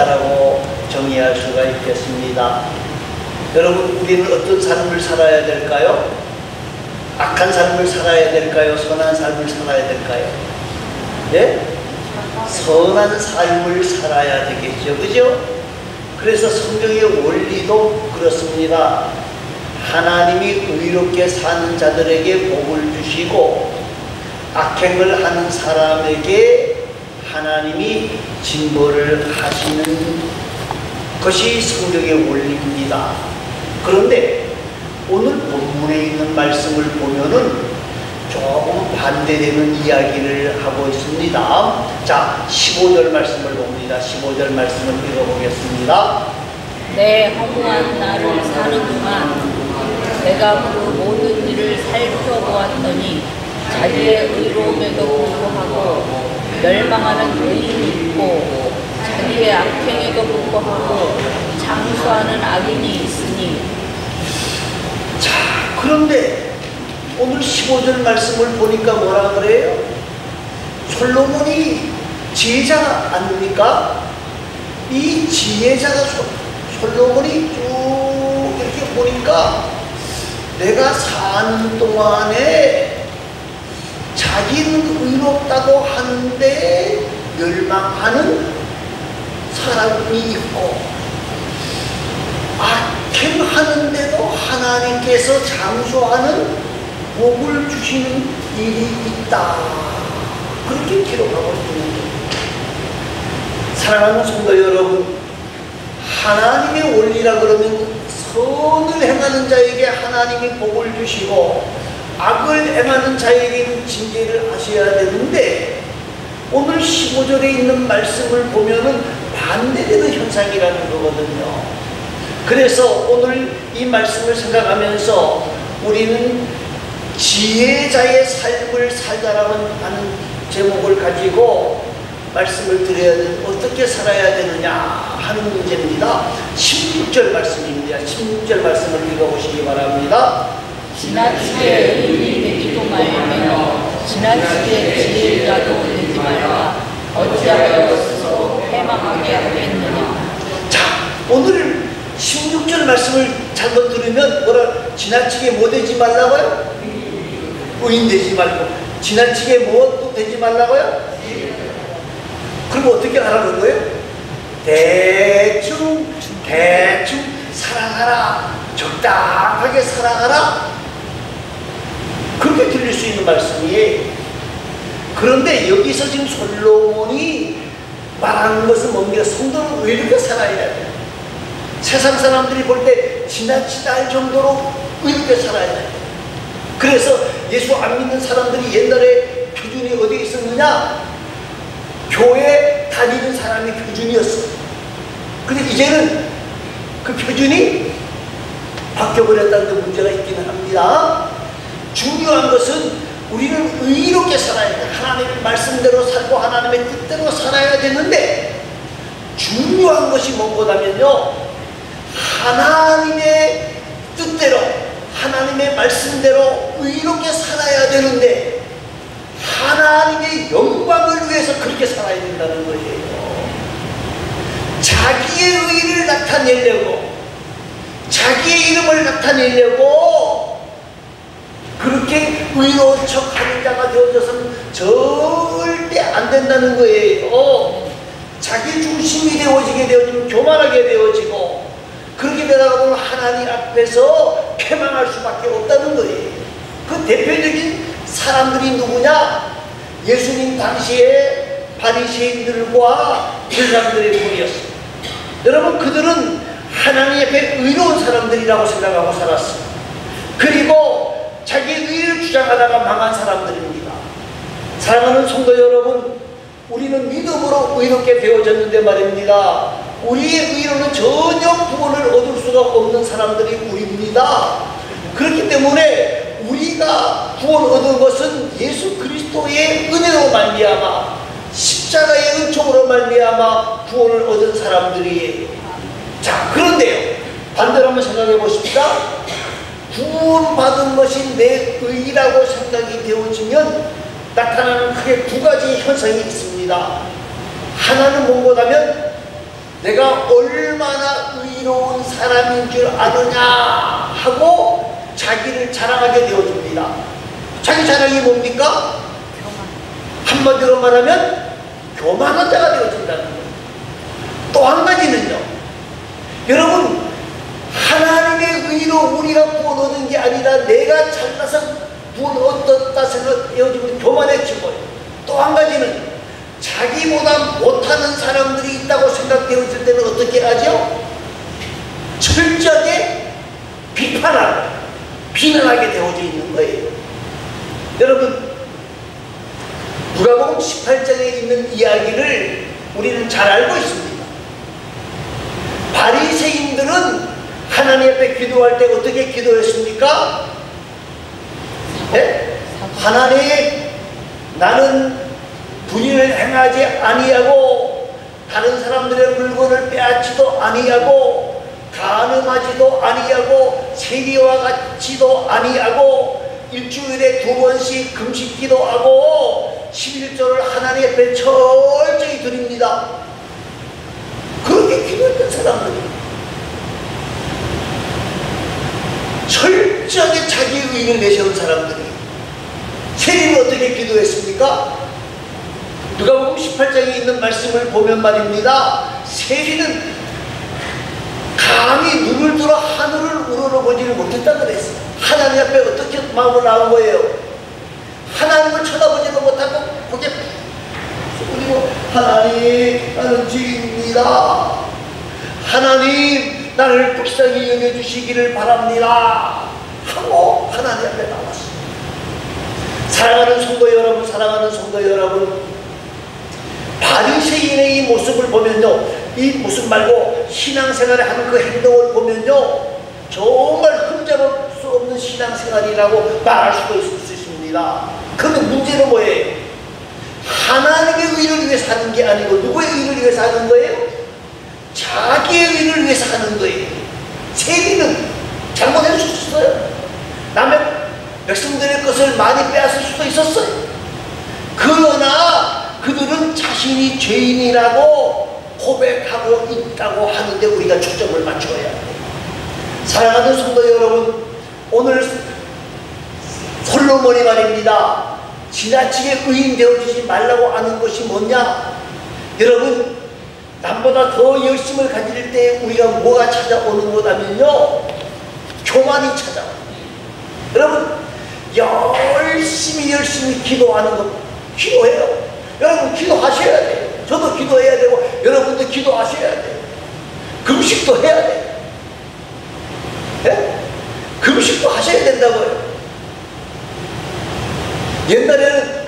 라고 정의할 수가 있겠습니다. 여러분, 우리는 어떤 삶을 살아야 될까요? 악한 삶을 살아야 될까요? 선한 삶을 살아야 될까요? 네? 선한 삶을 살아야 되겠죠. 그죠? 그래서 성경의 원리도 그렇습니다. 하나님이 의롭게 사는 자들에게 복을 주시고 악행을 하는 사람에게 하나님이 징벌을 하시는 것이 성경의 원리입니다. 그런데 오늘 본문에 있는 말씀을 보면은 조금 반대되는 이야기를 하고 있습니다. 자, 15절 말씀을 봅니다. 15절 말씀을 읽어보겠습니다. 내 허무한 날을 사는 동안 내가 그 모든 일을 살펴보았더니 자기의 의로움에도 불구하고 멸망하는 의인이 있고 자기의 악행에도 불구하고 장수하는 악인이 있으니. 자, 그런데 오늘 15절 말씀을 보니까 뭐라 그래요? 솔로몬이 지혜자 아닙니까? 이 지혜자가 솔로몬이 쭉 이렇게 보니까 내가 사는 동안에 자기는 의롭다고 하는데 멸망하는 사람이 있고 악행하는데도 하나님께서 장수하는 복을 주시는 일이 있다. 그렇게 기록하고 있는 거예요. 사랑하는 성도 여러분, 하나님의 원리라 그러면 선을 행하는 자에게 하나님이 복을 주시고 악을 행하는 자에게는 징계를 하셔야 되는데 오늘 15절에 있는 말씀을 보면은 반대되는 현상이라는 거거든요. 그래서 오늘 이 말씀을 생각하면서 우리는 지혜자의 삶을 살자라는 제목을 가지고 말씀을 드려야 되는, 어떻게 살아야 되느냐 하는 문제입니다. 16절 말씀입니다. 16절 말씀을 읽어보시기 바랍니다. 지나치게 의인이 되지도 말며 지나치게 지혜자도 되지 말라. 어찌하여 스스로 패망하게 하겠느냐. 자, 오늘 16절 말씀을 잘못 들으면 뭐라, 지나치게 뭐 되지 말라고요? 의인 되지 말고. 지나치게 뭐 되지 말라고요? 그럼 어떻게 하라는 거예요? 대충 살아가라. 적당하게 살아가라. 그렇게 들릴 수 있는 말씀이에요. 그런데 여기서 지금 솔로몬이 말하는 것은 뭡니까? 성도는 왜 이렇게 살아야 돼요? 세상 사람들이 볼 때 지나치다 할 정도로 의롭게 살아야 돼요. 그래서 예수 안 믿는 사람들이 옛날에 표준이 어디에 있었느냐? 교회 다니는 사람이 표준이었어. 근데 이제는 그 표준이 바뀌어버렸다는 데 문제가 있기는 합니다. 중요한 것은 우리는 의롭게 살아야 돼. 하나님의 말씀대로 살고 하나님의 뜻대로 살아야 되는데 중요한 것이 무엇이냐면요, 하나님의 뜻대로 하나님의 말씀대로 의롭게 살아야 되는데 하나님의 영광을 위해서 그렇게 살아야 된다는 거예요. 자기의 의를 나타내려고, 자기의 이름을 나타내려고 그렇게 의로운 척하는 자가 되어져서는 절대 안 된다는 거예요. 자기 중심이 되어지게 되어지면 교만하게 되어지고, 그렇게 되다가 보면 하나님 앞에서 패망할 수밖에 없다는 거예요. 그 대표적인 사람들이 누구냐? 예수님 당시에 바리새인들과 제사장들의 무리였어요. 여러분, 그들은 하나님 앞에 의로운 사람들이라고 생각하고 살았어요. 그리고 자기의 의를 주장하다가 망한 사람들입니다. 사랑하는 성도 여러분, 우리는 믿음으로 의롭게 되어졌는데 말입니다, 우리의 의로는 전혀 구원을 얻을 수가 없는 사람들이 우리입니다. 그렇기 때문에 우리가 구원 얻은 것은 예수 그리스도의 은혜로 말미암아, 십자가의 은총으로 말미암아 구원을 얻은 사람들이에요. 자, 그런데요, 반대로 한번 생각해 보십시다. 구원받은 것이 내 의라고 생각이 되어지면 나타나는 크게 두 가지 현상이 있습니다. 하나는 무엇하면 내가 내가 얼마나 의로운 사람인 줄 아느냐 하고 자기를 자랑하게 되어줍니다. 자기 자랑이 뭡니까? 한마디로 말하면 교만한 자가 되어준다는 거예요. 또 한 가지는요, 여러분, 하나님의 의로 우리가 구원 얻은 게 아니라 내가 잘나서 구원 얻었다 생각해가지고 교만해지고요. 또 한 가지는 자기보다 못하는 사람들이 있다고 생각되었을 때는 어떻게 하죠? 철저하게 비판하고 비난하게 되어져 있는 거예요. 여러분, 누가복음 18장에 있는 이야기를 우리는 잘 알고 있습니다. 바리새인들은 하나님 앞에 기도할 때 어떻게 기도했습니까? 네? 하나님, 나는 불의를 행하지 아니하고 다른 사람들의 물건을 빼앗지도 아니하고 간음하지도 아니하고 세리와 같지도 아니하고 일주일에 2번씩 금식 기도하고 11조를 하나님 앞에 철저히 드립니다. 그렇게 기도했던 사람들이 철저하게 자기 의를 내세운 사람들이 세리는 어떻게 기도했습니까? 누가복음 18장에 있는 말씀을 보면 말입니다. 세리는 감히 눈을 들어 하늘을 우러러보지를 못했다 그랬어요. 하나님 앞에 어떻게 마음을 나온 거예요? 하나님을 쳐다보지도 못하고 고개 그리고 하나님, 나는 죄인입니다. 하나님, 나를 불쌍히 여겨주시기를 바랍니다 하고 하나님 앞에 나왔어요. 사랑하는 성도 여러분, 사랑하는 성도 여러분, 바리새인의 이 모습을 보면요, 이 모습 말고 신앙생활에 하는 그 행동을 보면요, 정말 흠잡을 수 없는 신앙생활이라고 말할 수도 있을 수 있습니다. 그런데 문제는 뭐예요? 하나님의 의를 위해서 하는 게 아니고 누구의 의를 위해서 하는 거예요? 자기의 의를 위해서 하는 거예요. 세리는 잘못할 수 있어요. 남의 백성들의 것을 많이 빼앗을 수도 있었어요. 그러나 그들은 자신이 죄인이라고 고백하고 있다고 하는데 우리가 초점을 맞춰야 해요. 사랑하는 성도 여러분, 오늘 솔로몬이 말입니다. 지나치게 의인 되어주지 말라고 하는 것이 뭐냐? 여러분, 남보다 더 열심을 가질 때 우리가 뭐가 찾아오는 거냐면요, 교만이 찾아와요. 여러분, 열심히 기도하는 것, 기도해요. 여러분, 기도하셔야 돼요. 저도 기도해야 되고 여러분도 기도하셔야 돼요. 금식도 해야 돼요. 네? 금식도 하셔야 된다고요. 옛날에는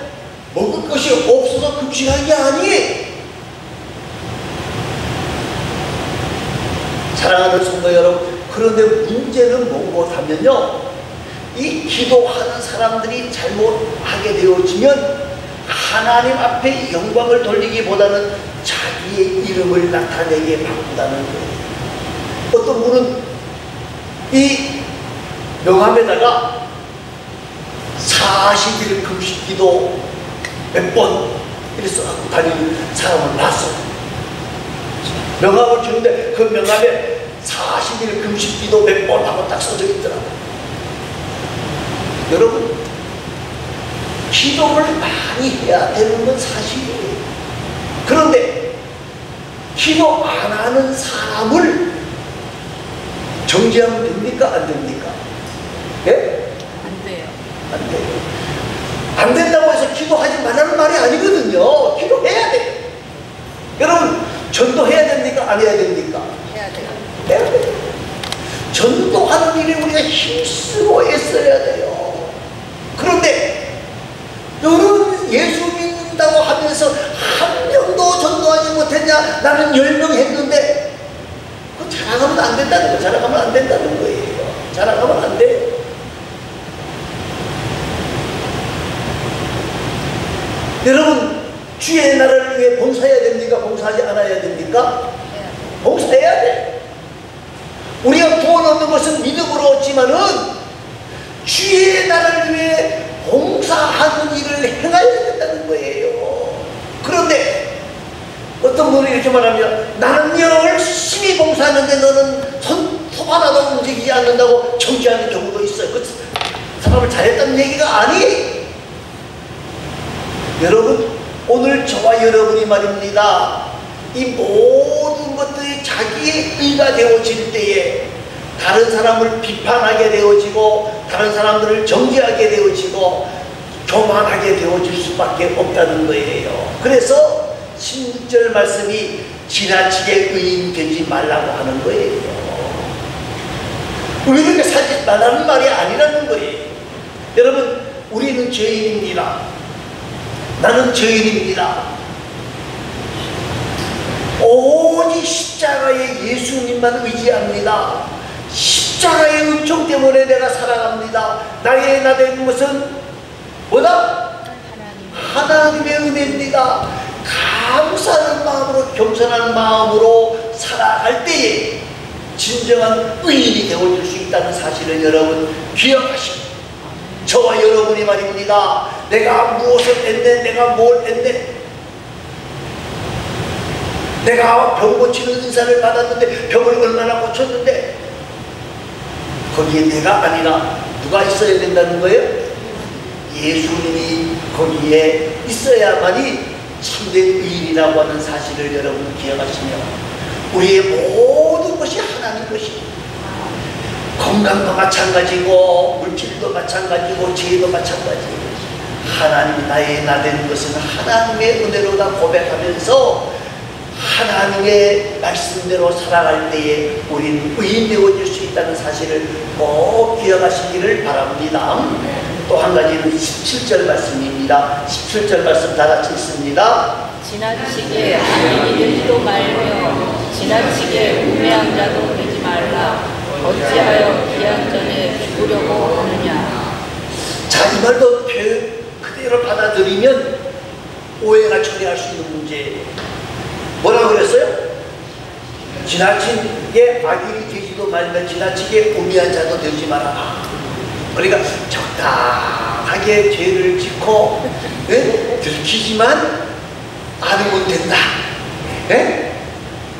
먹을 것이 없어서 금식한 게 아니에요. 사랑하는 성도 여러분, 그런데 문제는 뭔가 하면요, 이 기도하는 사람들이 잘못하게 되어지면 하나님 앞에 영광을 돌리기보다는 자기의 이름을 나타내게 바꾼다는 거예요. 어떤 분은 이 명함에다가 40일 금식 기도 몇 번 이래서 하고 다니는 사람을 봤어요. 명함을 주는데 그 명함에 40일 금식 기도 몇 번 하고 딱 써져 있더라고요. 여러분, 기도를 많이 해야 되는 건 사실이에요. 그런데 기도 안 하는 사람을 정죄하면 됩니까? 안 됩니까? 예? 안 돼요. 안 돼요. 안 된다고 해서 기도하지 말라는 말이 아니거든요. 기도해야 돼요. 여러분, 전도해야 됩니까? 안 해야 됩니까? 해야 돼요. 해야 돼요. 전도하는 일에 우리가 힘쓰고 애써야 돼요. 그런데 너는 예수 믿는다고 하면서 한 명도 전도하지 못했냐? 나는 10명 했는데, 그거 자랑하면 안 된다는 거예요. 자랑하면 안 된다는 거예요. 자랑하면 안 돼요. 여러분, 주의 나라를 위해 봉사해야 됩니까? 봉사하지 않아야 됩니까? 봉사해야 돼. 우리가 구원 얻는 것은 믿음으로 얻지만은 주의 나라를 위해 봉사하는 일을 행해야 된다는 거예요. 그런데 어떤 분이 이렇게 말하면 나는 열심히 하는데 너는 손톱 하나도 움직이지 않는다고 정죄하는 경우도 있어요. 그 사람을 잘했다는 얘기가 아니에요. 여러분, 오늘 저와 여러분이 말입니다. 이 모든 것들이 자기의 의가 되어질 때에 다른 사람을 비판하게 되어지고 다른 사람들을 정죄하게 되어지고 교만하게 되어질 수밖에 없다는 거예요. 그래서 16절 말씀이 지나치게 의인 되지 말라고 하는 거예요. 의인에게 살지 말라는 말이 아니라는 거예요. 여러분, 우리는 죄인입니다. 나는 죄인입니다. 오직 십자가의 예수님만 의지합니다. 십자가의 은총 때문에 내가 살아갑니다. 나의 나 된 것은 뭐다? 하나님의 은혜입니다. 감사하는 마음으로, 겸손한 마음으로 살아갈 때에 진정한 의인이 되어줄 수 있다는 사실을 여러분 기억하십시오. 저와 여러분이 말입니다. 내가 무엇을 했네, 내가 뭘 했네, 내가 병 고치는 은사를 받았는데 병을 얼마나 고쳤는데, 거기에 내가 아니라 누가 있어야 된다는 거예요? 예수님이 거기에 있어야만이 참된 의인이라고 하는 사실을 여러분 기억하시며, 우리의 모든 것이 하나님 것입니다. 건강도 마찬가지고 물질도 마찬가지고 지혜도 마찬가지고, 하나님이 나의 나 된 것은 하나님의 은혜로다 고백하면서 하나님의 말씀대로 살아갈 때에 우리는 의인 되어질 수 있다는 사실을 꼭 기억하시기를 바랍니다. 또 한 가지는 17절 말씀입니다. 17절 말씀 다 같이 읽습니다. 지나치게 악인이 되지도 말며 지나치게 우매한 자도 되지 말라. 어찌하여 기한 전에 죽으려고 하느냐. 자, 이 말도 그대로 받아들이면 오해가 처리할 수 있는 문제예요. 뭐라고 그랬어요? 지나치게 악인이 되지도 말며 지나치게 우매한 자도 되지 마라. 그러니까 적당하게 죄를 짓고 들키지만 않으면 된다.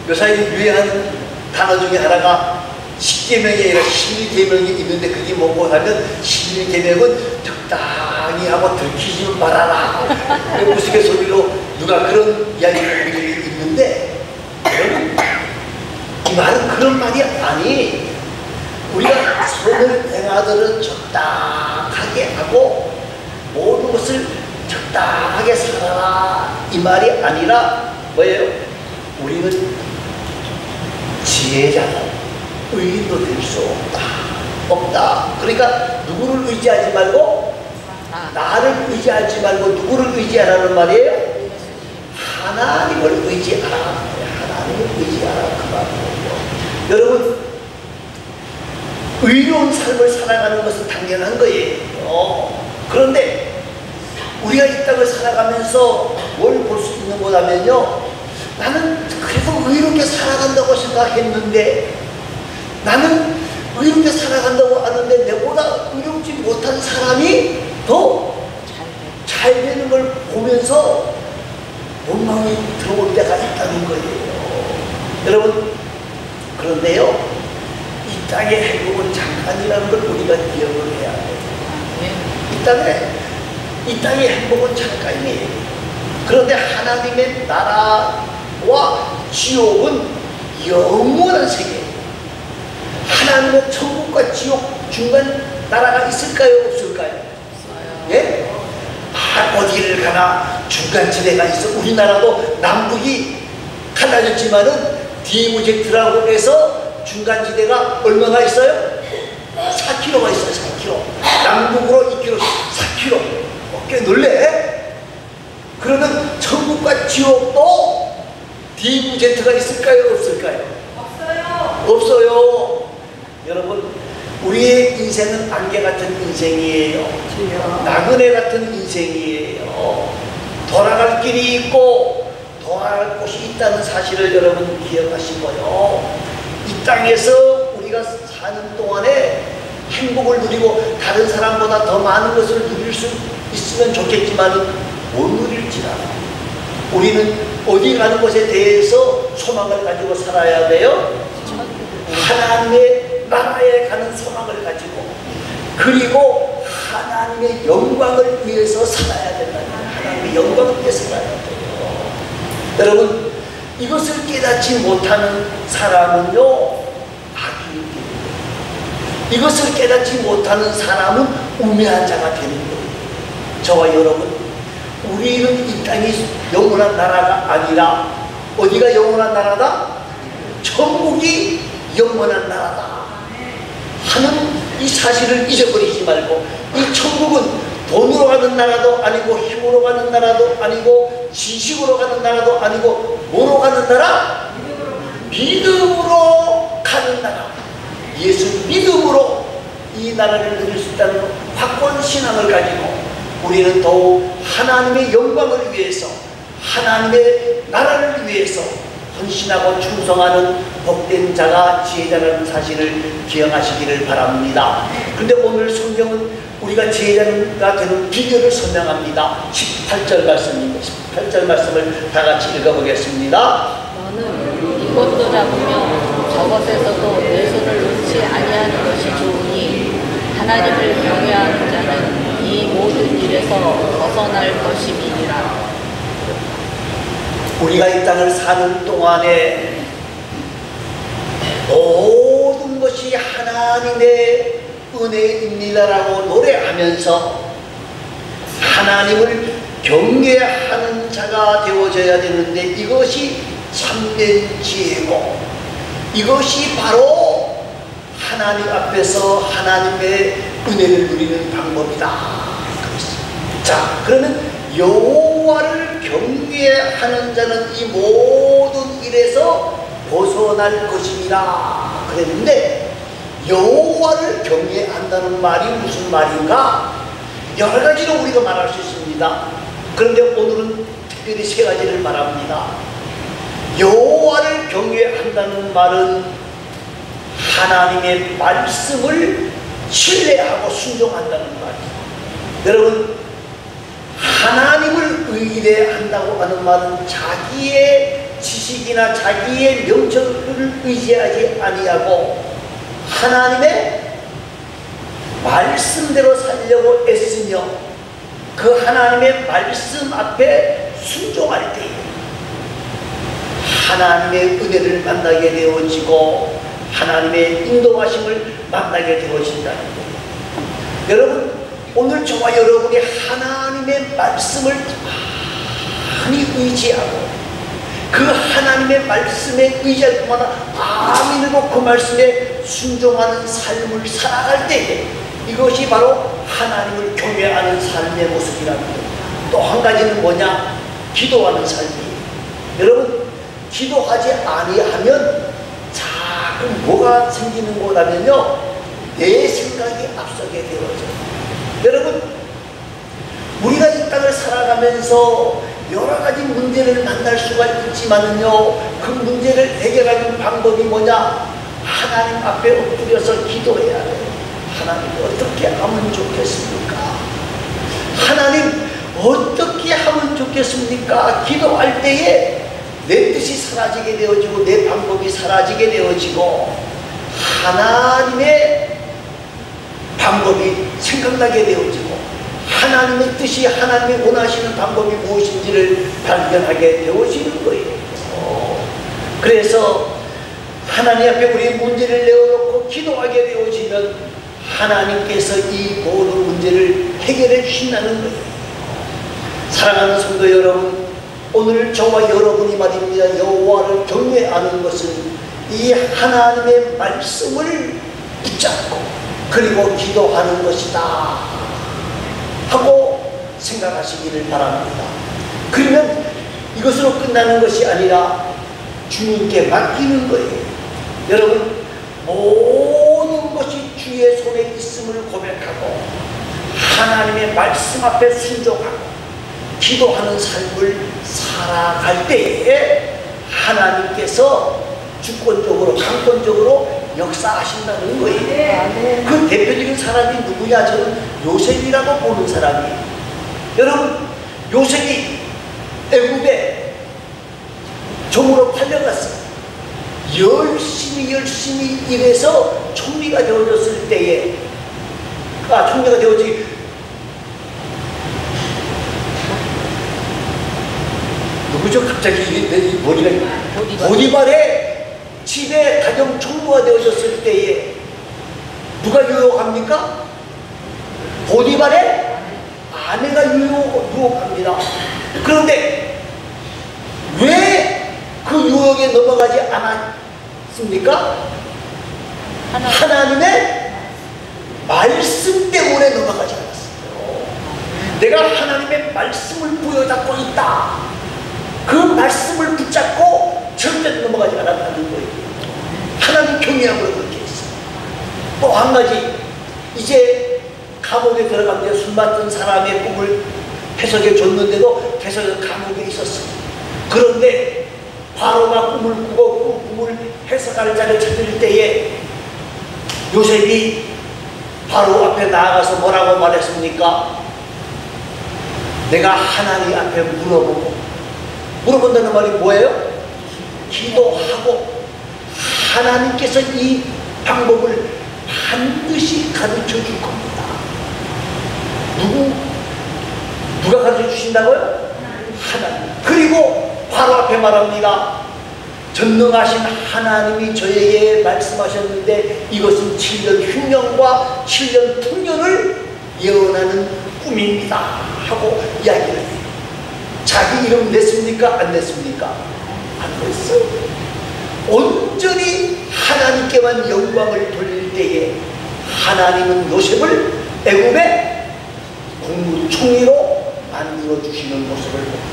요사이 유행하는 단어 중에 하나가 10계명이 아니라 11계명이 있는데, 그게 뭐고 하면 11계명은 적당히 하고 들키지 말아라. 우스갯소리로 누가 그런 이야기를 있는데, 이 말은 그런 말이 아니. 우리가 선을 행하들은 적당하게 하고 모든 것을 적당하게 살아라, 이 말이 아니라 뭐예요? 우리는 지혜자다, 의인도 될 수 없다. 그러니까 누구를 의지하지 말고, 나를 의지하지 말고 누구를 의지하라는 말이에요? 하나님을 의지하라. 하나님을 의지하라, 그 말이에요. 여러분, 의로운 삶을 살아가는 것은 당연한 거예요. 그런데 우리가 이 땅을 살아가면서 뭘 볼 수 있는 거라면요, 나는 그래도 의롭게 살아간다고 생각했는데, 나는 의롭게 살아간다고 하는데 내보다 의롭지 못한 사람이 더 잘 되는 걸 보면서 원망이 들어올 때가 있다는 거예요. 여러분, 그런데요, 이 땅의 행복은 잠깐이라는 걸 우리가 기억을 해야 돼요. 이 땅의 행복은 잠깐이에요. 그런데 하나님의 나라와 지옥은 영원한 세계예요. 하나님의 천국과 지옥 중간 나라가 있을까요, 없을까요? 예? 어디를 가나 중간지대가 있어. 우리나라도 남북이 갈라졌지만은 DMZ라고 해서 중간지대가 얼마나 있어요? 4km가 있어요. 4km. 남북으로 2km, 4km. 꽤 놀래? 그러면 천국과 지옥도 DMZ가 있을까요, 없을까요? 없어요. 없어요. 여러분, 우리의 인생은 안개 같은 인생이에요. 나그네 같은 인생이에요. 돌아갈 길이 있고 돌아갈 곳이 있다는 사실을 여러분 기억하시고요. 이 땅에서 우리가 사는 동안에 행복을 누리고 다른 사람보다 더 많은 것을 누릴 수 있으면 좋겠지만 못 누릴지라. 우리는 어디 가는 것에 대해서 소망을 가지고 살아야 돼요? 하나님의 나라에 가는 소망을 가지고 그리고 하나님의 영광을 위해서 살아야 된다. 하나님의 영광을 위해서 살아야 돼요. 여러분, 이것을 깨닫지 못하는 사람은요, 악이 됩니다. 이것을 깨닫지 못하는 사람은 우매한 자가 되는 거예요. 저와 여러분, 우리는 이 땅이 영원한 나라가 아니라 어디가 영원한 나라다? 천국이 영원한 나라다 하는 이 사실을 잊어버리지 말고, 이 천국은 돈으로 가는 나라도 아니고 힘으로 가는 나라도 아니고 지식으로 가는 나라도 아니고 뭐로 가는 나라? 믿음으로 가는 나라. 예수 믿음으로 이 나라를 누릴 수 있다는 확고한 신앙을 가지고 우리는 더욱 하나님의 영광을 위해서, 하나님의 나라를 위해서 헌신하고 충성하는 복된 자가 지혜자라는 사실을 기억하시기를 바랍니다. 그런데 오늘 성경은 우리가 지혜자가 되는 비결을 설명합니다. 18절 말씀입니다. 18절 말씀을 다 같이 읽어보겠습니다. 너는 이것도 잡으며 저것에서도 내 손을 놓지 아니하는 것이 좋으니 하나님을 경외하는 자는 이 모든 일에서 벗어날 것임이니라. 우리가 이 땅을 사는 동안에 모든 것이 하나님의 은혜입니다라고 노래하면서 하나님을 경외하는 자가 되어져야 되는데, 이것이 참된 지혜고 이것이 바로 하나님 앞에서 하나님의 은혜를 누리는 방법이다. 자, 그러면 여호와를 경외하는 자는 이 모든 일에서 벗어날 것이니라 그랬는데, 여호와를 경외한다는 말이 무슨 말인가? 여러 가지로 우리가 말할 수 있습니다. 그런데 오늘은 특별히 세 가지를 말합니다. 여호와를 경외한다는 말은 하나님의 말씀을 신뢰하고 순종한다는 말이에요. 여러분, 하나님을 의뢰한다고 하는 말은 자기의 지식이나 자기의 명철을 의지하지 아니하고 하나님의 말씀대로 살려고 애쓰며 그 하나님의 말씀 앞에 순종할 때 하나님의 은혜를 만나게 되어지고 하나님의 인도하심을 만나게 되어진다는 거예요. 여러분, 오늘 저와 여러분이 하나님의 말씀을 많이 의지하고 그 하나님의 말씀에 의지할 뿐만 아니라 믿고 그 말씀에 순종하는 삶을 살아갈 때 이것이 바로 하나님을 경외하는 삶의 모습이라는 거예요. 또 한 가지는 뭐냐? 기도하는 삶이에요. 여러분, 기도하지 아니하면 자꾸 뭐가 생기는 거라면요, 내 생각이 앞서게 되어져요. 여러분, 우리가 이 땅을 살아가면서 여러 가지 문제를 만날 수가 있지만은요, 그 문제를 해결하는 방법이 뭐냐? 하나님 앞에 엎드려서 기도해야 돼요. 하나님, 어떻게 하면 좋겠습니까? 하나님, 어떻게 하면 좋겠습니까? 기도할 때에 내 뜻이 사라지게 되어지고 내 방법이 사라지게 되어지고 하나님의 방법이 생각나게 되어지고 하나님의 뜻이, 하나님이 원하시는 방법이 무엇인지를 발견하게 되어지는 거예요. 그래서 하나님 앞에 우리의 문제를 내어놓고 기도하게 되어지면 하나님께서 이 모든 문제를 해결해 주신다는 거예요. 사랑하는 성도 여러분, 오늘 저와 여러분이 말입니다, 여호와를 경외하는 것은 이 하나님의 말씀을 붙잡고 그리고 기도하는 것이다 하고 생각하시기를 바랍니다. 그러면 이것으로 끝나는 것이 아니라 주님께 맡기는 거예요. 여러분, 모든 것이 주의 손에 있음을 고백하고 하나님의 말씀 앞에 순종하고 기도하는 삶을 살아갈 때에 하나님께서 주권적으로, 강권적으로 역사하신다는 거예요. 그 대표적인 사람이 누구냐? 저는 요셉이라고 보는 사람이에요. 여러분, 요셉이 애굽에 종으로 팔려갔어요. 열심히 일해서 총리가 되어졌을 때에, 총리가 되어지, 누구죠? 갑자기 머리가, 보디발의 집에 가정 총무가 되어졌을 때에 누가 유혹합니까? 보디발의 아내가 유혹합니다. 그런데 왜 그 유혹에 넘어가지 않았습니까? 하나님의 말씀 때문에 넘어가지 않았어요. 내가 하나님의 말씀을 부여잡고 있다. 그 말씀을 붙잡고 절대 넘어가지 않았다는 거예요. 하나님 경외함으로 그렇게 했어요. 또 한 가지, 이제 감옥에 들어갔는데 술 맡은 사람의 꿈을 해석해 줬는데도 계속 감옥에 있었어요. 그런데 바로가 꿈을 꾸고 그 꿈을 해석할 자를 찾을 때에 요셉이 바로 앞에 나아가서 뭐라고 말했습니까? 내가 하나님 앞에 물어본다는 말이 뭐예요? 기도하고 하나님께서 이 방법을 반드시 가르쳐 줄 겁니다. 누가 가르쳐 주신다고요? 하나님. 그리고 바로 앞에 말합니다. 전능하신 하나님이 저에게 말씀하셨는데 이것은 7년 흉년과 7년 풍년을 예언하는 꿈입니다 하고 이야기를 해요. 자기 이름 냈습니까? 안 냈습니까? 안 냈어요. 온전히 하나님께만 영광을 돌릴 때에 하나님은 요셉을 애굽의 국무총리로 만들어주시는 모습을 봅니다.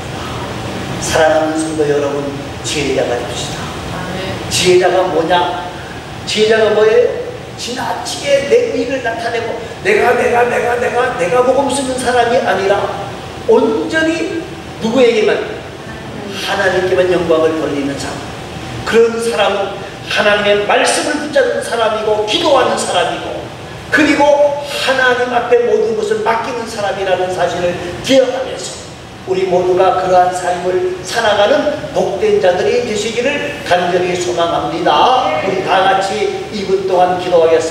사랑하는 성도 여러분, 지혜자가 됩시다. 지혜자가 뭐냐? 지혜자가 뭐예요? 지나치게 내 의를 나타내고 내가 복음 쓰는 사람이 아니라 온전히 누구에게만? 하나님께만 영광을 돌리는 사람. 그런 사람은 하나님의 말씀을 붙잡는 사람이고 기도하는 사람이고 그리고 하나님 앞에 모든 것을 맡기는 사람이라는 사실을 기억하면서 우리 모두가 그러한 삶을 살아가는 복된 자들이 되시기를 간절히 소망합니다. 우리 다 같이 2분 동안 기도하겠습니다.